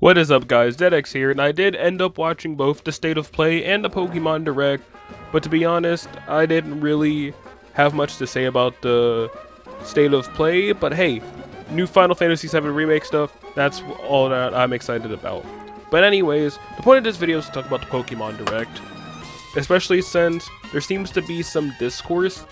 What is up, guys? DeadX here, and I did end up watching both the State of Play and the Pokemon Direct, but to be honest, I didn't really have much to say about the State of Play, but hey, new Final Fantasy VII Remake stuff, that's all that I'm excited about. But anyways, the point of this video is to talk about the Pokemon Direct, especially since there seems to be some discourse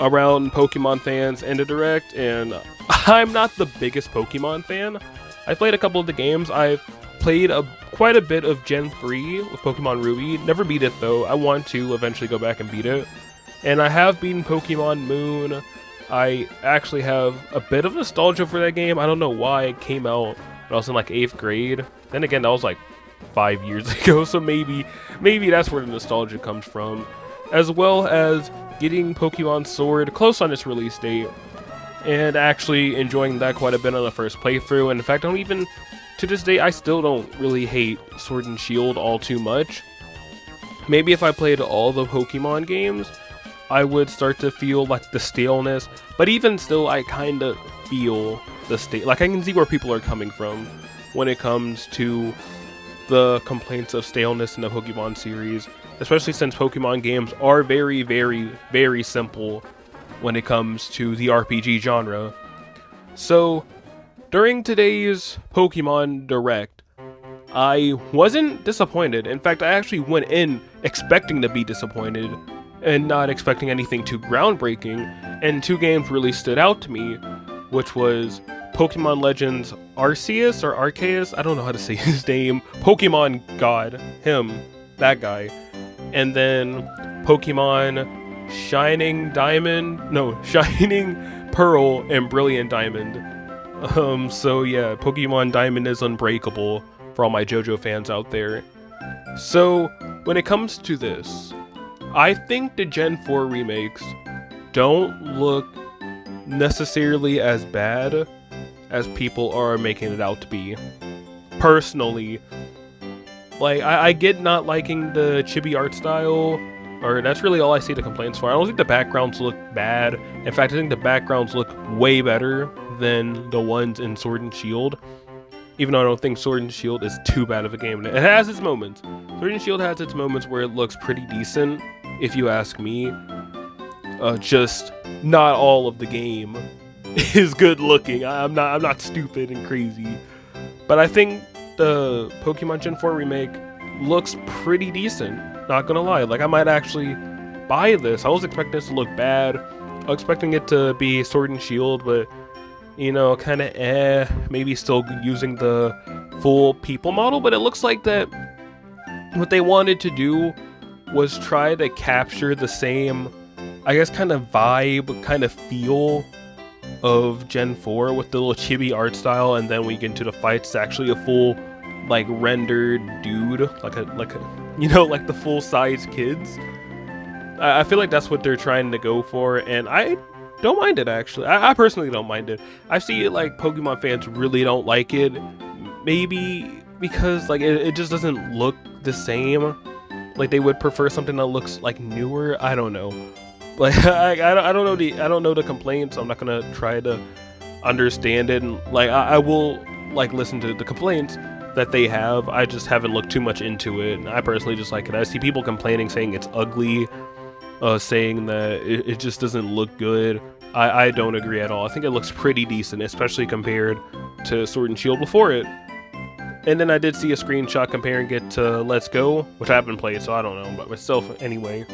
around Pokemon fans and the Direct, and I'm not the biggest Pokemon fan. I played a couple of the games. I've played quite a bit of Gen 3 with Pokemon Ruby. Never beat it though. I want to eventually go back and beat it. And I have beaten Pokemon Moon. I actually have a bit of nostalgia for that game. I don't know why it came out when I was in like 8th grade. Then again, that was like 5 years ago, so maybe that's where the nostalgia comes from. As well as getting Pokemon Sword close on its release date, and actually enjoying that quite a bit on the first playthrough. And in fact, to this day, I still don't really hate Sword and Shield all too much. Maybe if I played all the Pokemon games, I would start to feel like the staleness, but even still, I kind of feel the state. Like, I can see where people are coming from when it comes to the complaints of staleness in the Pokemon series, especially since Pokemon games are very, very, very simple when it comes to the RPG genre. So, during today's Pokemon Direct, I wasn't disappointed. In fact, I actually went in expecting to be disappointed and not expecting anything too groundbreaking, and two games really stood out to me, which was Pokemon Legends Arceus or Arceus, I don't know how to say his name, Pokemon God, that guy, and then Pokemon Shining Pearl and Brilliant Diamond. So yeah, Pokemon Diamond is unbreakable for all my JoJo fans out there. So when it comes to this, I think the Gen 4 remakes don't look necessarily as bad as people are making it out to be. Personally, like, I get not liking the chibi art style, or that's really all I see the complaints for. I don't think the backgrounds look bad. In fact, I think the backgrounds look way better than the ones in Sword and Shield. Even though I don't think Sword and Shield is too bad of a game. It has its moments. Sword and Shield has its moments where it looks pretty decent, if you ask me. Just not all of the game is good looking. I'm not stupid and crazy. But I think the Pokemon Gen 4 remake looks pretty decent. Not gonna lie, like, I might actually buy this. I was expecting this to look bad. I was expecting it to be Sword and Shield, but, you know, kind of maybe still using the full people model. But it looks like that what they wanted to do was try to capture the same, I guess, kind of vibe, kind of feel of Gen 4 with the little chibi art style, and then when you get into the fights, it's actually a full, like, rendered dude, like a you know, like the full-size kids. I feel like that's what they're trying to go for, and I don't mind it, actually. I personally don't mind it. I see it like Pokemon fans really don't like it, maybe because, like, it just doesn't look the same. Like, they would prefer something that looks, like, newer. I don't know. Like, I don't know the complaints. I'm not gonna try to understand it, and, like, I will, like, listen to the complaints that they have. I just haven't looked too much into it. I personally just like it. I see people complaining, saying it's ugly, saying that it just doesn't look good. I don't agree at all. I think it looks pretty decent, especially compared to Sword and Shield before it. And then I did see a screenshot comparing it to Let's Go, which I haven't played, so I don't know about myself anyway.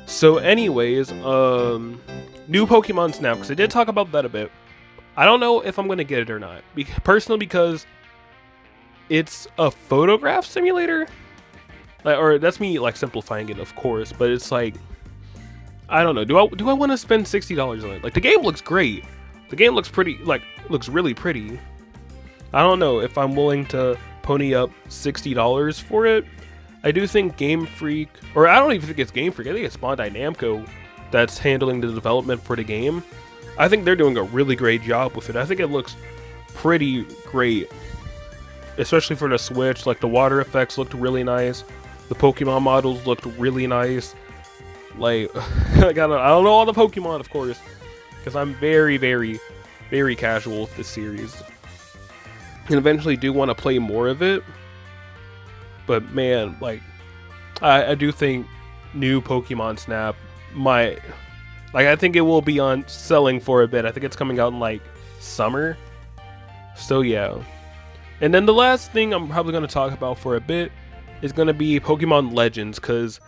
So anyways, new Pokemon Snap, because I did talk about that a bit. I don't know if I'm going to get it or not. Personally, because it's a photograph simulator, like, or that's me, like, simplifying it, of course, but it's like, I don't know, do I want to spend $60 on it? Like, the game looks great, the game looks pretty, like, looks really pretty. I don't know if I'm willing to pony up $60 for it. I do think Game Freak, or I don't even think it's Game Freak, I think it's Bandai Namco that's handling the development for the game. I think they're doing a really great job with it. I think it looks pretty great, especially for the Switch. Like, the water effects looked really nice. The Pokemon models looked really nice. Like, I don't know all the Pokemon, of course, because I'm very, very, very casual with this series. and eventually do want to play more of it. But man, like, I do think new Pokemon Snap might, like, I think it will be on selling for a bit. I think it's coming out in like summer. So yeah. And then the last thing I'm probably going to talk about for a bit is going to be Pokemon Legends, because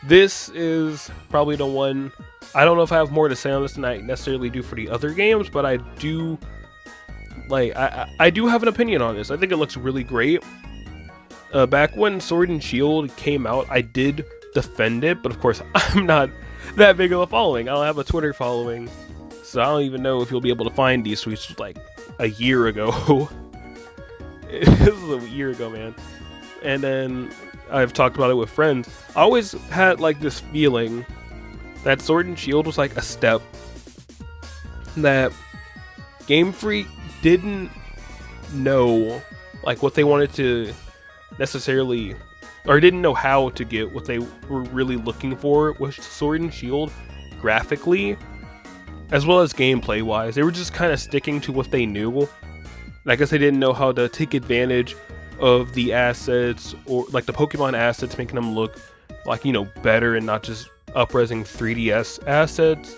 this is probably the one. I don't know if I have more to say on this than I necessarily do for the other games, but I do, like, I do have an opinion on this. I think it looks really great. Back when Sword and Shield came out, I did defend it, but of course I'm not that big of a following. I don't have a Twitter following, so I don't even know if you'll be able to find these tweets like a year ago. This was a year ago, man. And then I've talked about it with friends. I always had like this feeling that Sword and Shield was like a step that Game Freak didn't know like what they wanted to necessarily, or didn't know how to get what they were really looking for with Sword and Shield graphically, as well as gameplay wise. They were just kind of sticking to what they knew. And I guess they didn't know how to take advantage of the assets, or like the Pokemon assets, making them look like, you know, better and not just up-resing 3DS assets.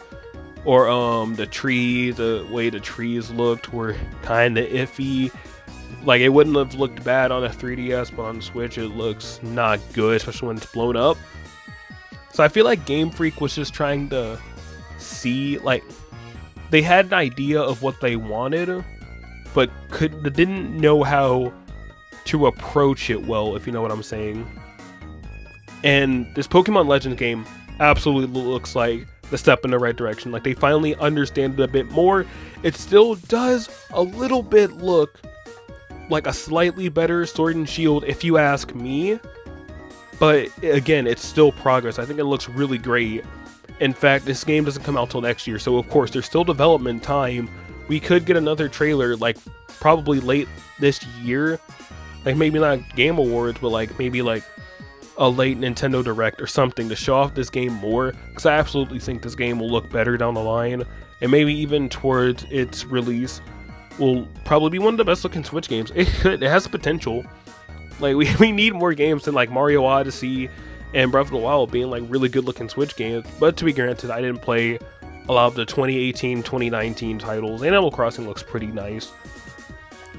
Or the way the trees looked were kind of iffy. Like, it wouldn't have looked bad on a 3DS, but on the Switch it looks not good, especially when it's blown up. So I feel like Game Freak was just trying to see, like, they had an idea of what they wanted, but didn't know how to approach it well, if you know what I'm saying. And this Pokemon Legends game absolutely looks like the step in the right direction. Like, they finally understand it a bit more. It still does a little bit look like a slightly better Sword and Shield, if you ask me. But again, it's still progress. I think it looks really great. In fact, this game doesn't come out till next year, so of course there's still development time. We could get another trailer, like, probably late this year. Like, maybe not Game Awards, but like maybe like a late Nintendo Direct or something to show off this game more, because I absolutely think this game will look better down the line, and maybe even towards its release will probably be one of the best looking Switch games. It has the potential. Like, we need more games than like Mario Odyssey and Breath of the Wild being like really good looking Switch games. But to be granted, I didn't play a lot of the 2018, 2019 titles. Animal Crossing looks pretty nice,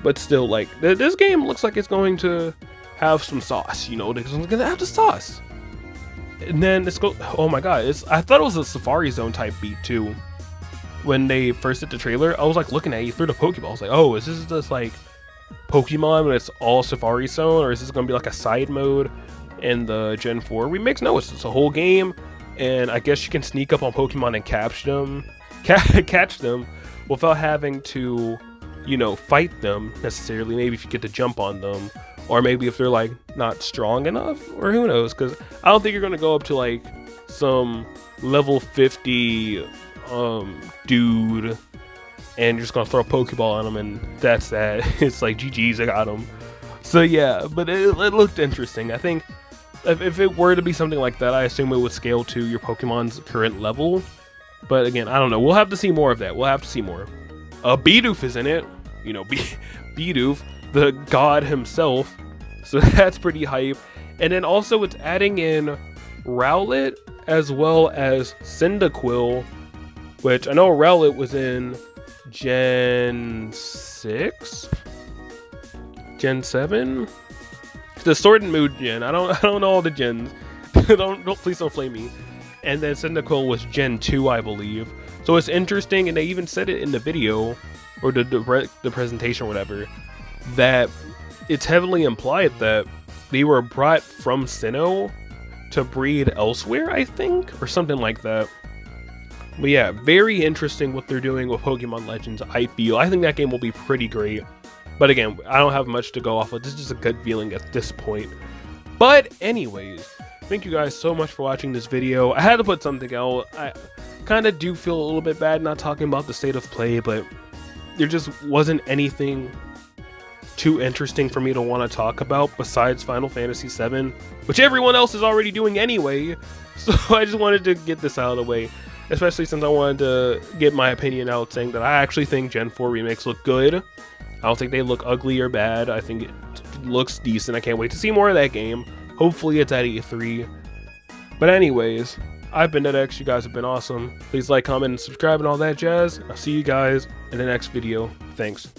but still, like, this game looks like it's going to have some sauce, you know. It's gonna have the sauce. And then let's go. Oh my god, I thought it was a Safari Zone type beat too. When they first did the trailer, I was like looking at you through the Pokeball. I was like, oh, is this just like Pokemon when it's all Safari Zone, or is this gonna be like a side mode in the Gen 4 remakes? No, it's a whole game, and I guess you can sneak up on Pokemon and catch them without having to, you know, fight them necessarily. Maybe if you get to jump on them, or maybe if they're like not strong enough, or who knows, because I don't think you're gonna go up to like some level 50 dude and you're just gonna throw a Pokeball on him and that's that. It's like, GG's, I got him. So yeah, but it looked interesting. I think if it were to be something like that, I assume it would scale to your Pokemon's current level. But again, I don't know. We'll have to see more of that. We'll have to see more. Bidoof is in it. You know, Bidoof, the god himself. So that's pretty hype. And then also it's adding in Rowlet as well as Cyndaquil, which I know Rowlet was in Gen 6? Gen 7? The Sword and Moon gen. I don't know all the gens. Please don't flame me. And then Cyndaquil was Gen 2, I believe. So it's interesting, and they even said it in the video, or the presentation or whatever, that it's heavily implied that they were brought from Sinnoh to breed elsewhere, I think, or something like that. But yeah, very interesting what they're doing with Pokemon Legends, I feel. I think that game will be pretty great. But again, I don't have much to go off of. This is just a good feeling at this point. But anyways, thank you guys so much for watching this video. I had to put something out. I kind of do feel a little bit bad not talking about the state of play, but there just wasn't anything too interesting for me to want to talk about besides Final Fantasy VII, which everyone else is already doing anyway. So I just wanted to get this out of the way, especially since I wanted to get my opinion out, saying that I actually think Gen 4 remakes look good. I don't think they look ugly or bad. I think it looks decent. I can't wait to see more of that game. Hopefully it's at E3. But anyways, I've been NetX. You guys have been awesome. Please like, comment, and subscribe and all that jazz. I'll see you guys in the next video. Thanks.